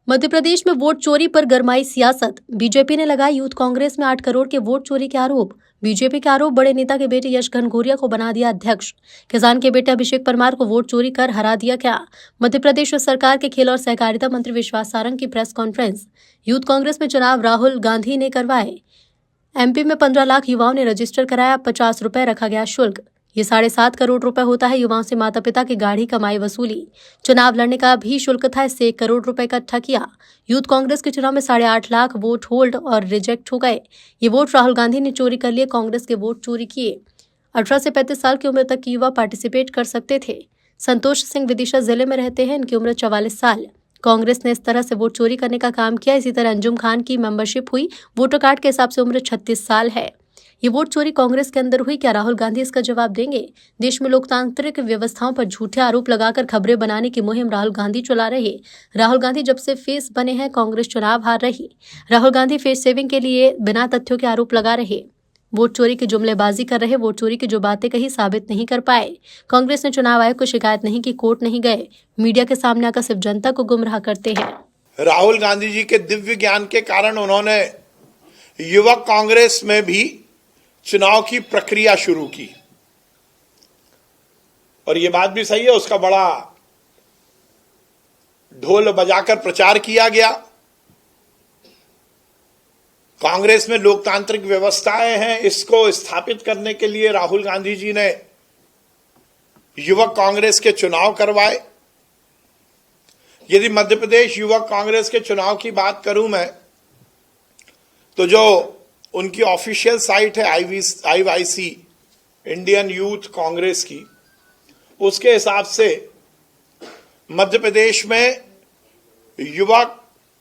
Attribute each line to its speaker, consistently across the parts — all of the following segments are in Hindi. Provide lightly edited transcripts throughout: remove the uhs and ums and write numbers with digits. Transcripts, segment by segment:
Speaker 1: मध्य प्रदेश में वोट चोरी पर गरमाई सियासत। बीजेपी ने लगाए यूथ कांग्रेस में 8 करोड़ के वोट चोरी के आरोप। बीजेपी के आरोप, बड़े नेता के बेटे यश घनघोरिया को बना दिया अध्यक्ष। किसान के बेटे अभिषेक परमार को वोट चोरी कर हरा दिया क्या? मध्य प्रदेश सरकार के खेल और सहकारिता मंत्री विश्वास सारंग की प्रेस कॉन्फ्रेंस। यूथ कांग्रेस में चुनाव राहुल गांधी ने करवाए। एमपी में 15 लाख युवाओं ने रजिस्टर कराया, 50 रुपए रखा गया शुल्क। ये 7.5 करोड़ रुपए होता है युवाओं से माता पिता की गाढ़ी कमाई वसूली। चुनाव लड़ने का भी शुल्क था, इससे 1 करोड़ रुपए इकट्ठा किया। यूथ कांग्रेस के चुनाव में 8.5 लाख वोट होल्ड और रिजेक्ट हो गए। ये वोट राहुल गांधी ने चोरी कर लिए, कांग्रेस के वोट चोरी किए। 18 से 35 साल की उम्र तक के युवा पार्टिसिपेट कर सकते थे। संतोष सिंह विदिशा जिले में रहते हैं, इनकी उम्र 44 साल। कांग्रेस ने इस तरह से वोट चोरी करने का काम किया। इसी तरह अंजुम खान की मेंबरशिप हुई, वोटर कार्ड के हिसाब से उम्र 36 साल है। ये वोट चोरी कांग्रेस के अंदर हुई, क्या राहुल गांधी इसका जवाब देंगे? देश में लोकतांत्रिक व्यवस्थाओं पर झूठे आरोप लगाकर खबरें बनाने की मुहिम राहुल गांधी चला रहे। राहुल गांधी जब से फेस बने हैं, कांग्रेस चुनाव हार रही। राहुल गांधी फेस सेविंग के लिए बिना तथ्यों के आरोप लगा रहे, वोट चोरी की जुमलेबाजी कर रहे। वोट चोरी की जो बातें कही साबित नहीं कर पाए। कांग्रेस ने चुनाव आयोग को शिकायत नहीं की, कोर्ट नहीं गए, मीडिया के सामने आकर सिर्फ जनता को गुमराह करते हैं।
Speaker 2: राहुल गांधी जी के दिव्य ज्ञान के कारण उन्होंने युवक कांग्रेस में भी चुनाव की प्रक्रिया शुरू की, और यह बात भी सही है, उसका बड़ा ढोल बजाकर प्रचार किया गया। कांग्रेस में लोकतांत्रिक व्यवस्थाएं हैं, इसको स्थापित करने के लिए राहुल गांधी जी ने युवक कांग्रेस के चुनाव करवाए। यदि मध्य प्रदेश युवक कांग्रेस के चुनाव की बात करूं मैं, तो जो उनकी ऑफिशियल साइट है IYC इंडियन यूथ कांग्रेस की, उसके हिसाब से मध्य प्रदेश में युवक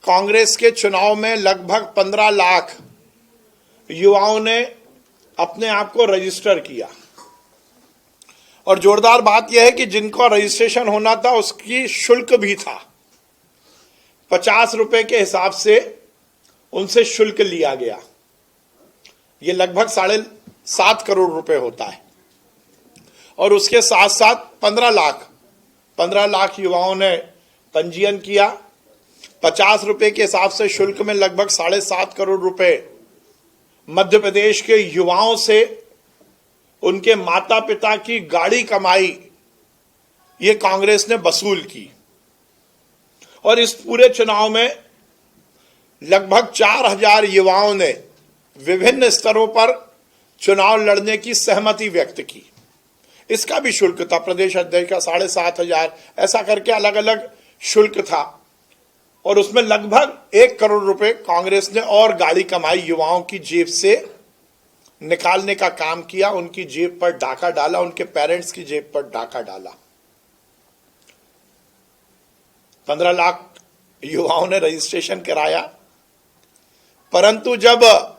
Speaker 2: कांग्रेस के चुनाव में लगभग 15 लाख युवाओं ने अपने आप को रजिस्टर किया। और जोरदार बात यह है कि जिनको रजिस्ट्रेशन होना था उसकी शुल्क भी था। 50 रुपए के हिसाब से उनसे शुल्क लिया गया। ये लगभग 7.5 करोड़ रुपए होता है। और उसके साथ साथ 15 लाख युवाओं ने पंजीयन किया। 50 रुपए के हिसाब से शुल्क में लगभग 7.5 करोड़ रुपए मध्य प्रदेश के युवाओं से उनके माता पिता की गाढ़ी कमाई ये कांग्रेस ने वसूल की। और इस पूरे चुनाव में लगभग 4000 युवाओं ने विभिन्न स्तरों पर चुनाव लड़ने की सहमति व्यक्त की। इसका भी शुल्क था, प्रदेश अध्यक्ष का 7,500, ऐसा करके अलग अलग शुल्क था। और उसमें लगभग 1 करोड़ रुपए कांग्रेस ने और गाड़ी कमाई युवाओं की जेब से निकालने का काम किया। उनकी जेब पर डाका डाला, उनके पेरेंट्स की जेब पर डाका डाला। 15 लाख युवाओं ने रजिस्ट्रेशन कराया, परंतु जब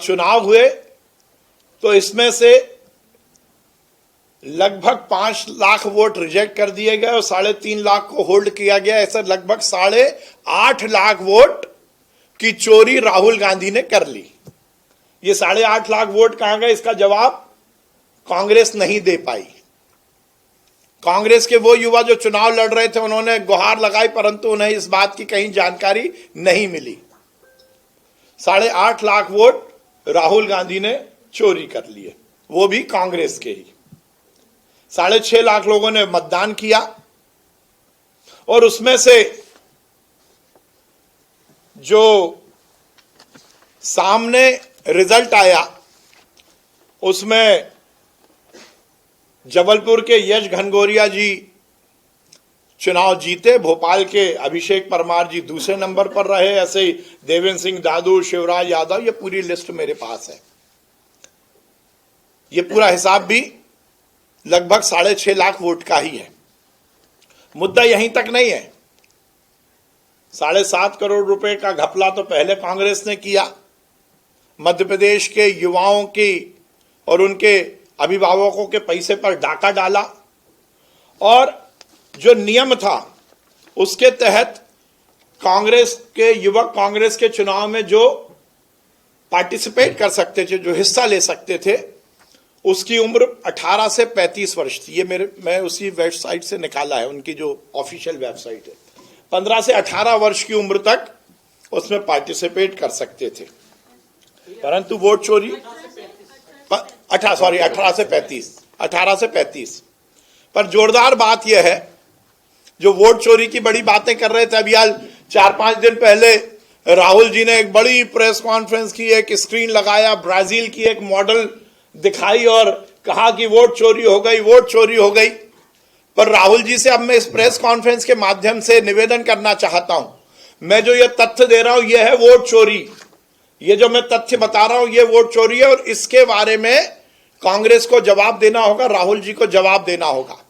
Speaker 2: चुनाव हुए तो इसमें से लगभग 5 लाख वोट रिजेक्ट कर दिए गए और 3.5 लाख को होल्ड किया गया। ऐसा लगभग 8.5 लाख वोट की चोरी राहुल गांधी ने कर ली। ये 8.5 लाख वोट कहां गए, इसका जवाब कांग्रेस नहीं दे पाई। कांग्रेस के वो युवा जो चुनाव लड़ रहे थे उन्होंने गुहार लगाई, परंतु उन्हें इस बात की कहीं जानकारी नहीं मिली। 8.5 लाख वोट राहुल गांधी ने चोरी कर लिए, वो भी कांग्रेस के ही। 6.5 लाख लोगों ने मतदान किया और उसमें से जो सामने रिजल्ट आया उसमें जबलपुर के यश घनघोरिया जी चुनाव जीते, भोपाल के अभिषेक परमार जी दूसरे नंबर पर रहे, ऐसे ही देवेंद्र सिंह दादू, शिवराज यादव, ये पूरी लिस्ट मेरे पास है। ये पूरा हिसाब भी लगभग 6.5 लाख वोट का ही है। मुद्दा यहीं तक नहीं है। 7.5 करोड़ रुपए का घपला तो पहले कांग्रेस ने किया। मध्य प्रदेश के युवाओं की और उनके अभिभावकों के पैसे पर डाका डाला, और जो नियम था उसके तहत कांग्रेस के युवक कांग्रेस के चुनाव में जो पार्टिसिपेट कर सकते थे, जो हिस्सा ले सकते थे, उसकी उम्र 18 से 35 वर्ष थी। ये मैं उसी वेबसाइट से निकाला है, उनकी जो ऑफिशियल वेबसाइट है। 15 से 18 वर्ष की उम्र तक उसमें पार्टिसिपेट कर सकते थे, परंतु वोट चोरी 18 से 35। पर जोरदार बात यह है, जो वोट चोरी की बड़ी बातें कर रहे थे, अभी आज 4-5 दिन पहले राहुल जी ने एक बड़ी प्रेस कॉन्फ्रेंस की, एक स्क्रीन लगाया, ब्राजील की एक मॉडल दिखाई और कहा कि वोट चोरी हो गई, वोट चोरी हो गई। पर राहुल जी से अब मैं इस प्रेस कॉन्फ्रेंस के माध्यम से निवेदन करना चाहता हूं, मैं जो ये तथ्य दे रहा हूं यह है वोट चोरी। ये जो मैं तथ्य बता रहा हूं ये वोट चोरी है और इसके बारे में कांग्रेस को जवाब देना होगा, राहुल जी को जवाब देना होगा।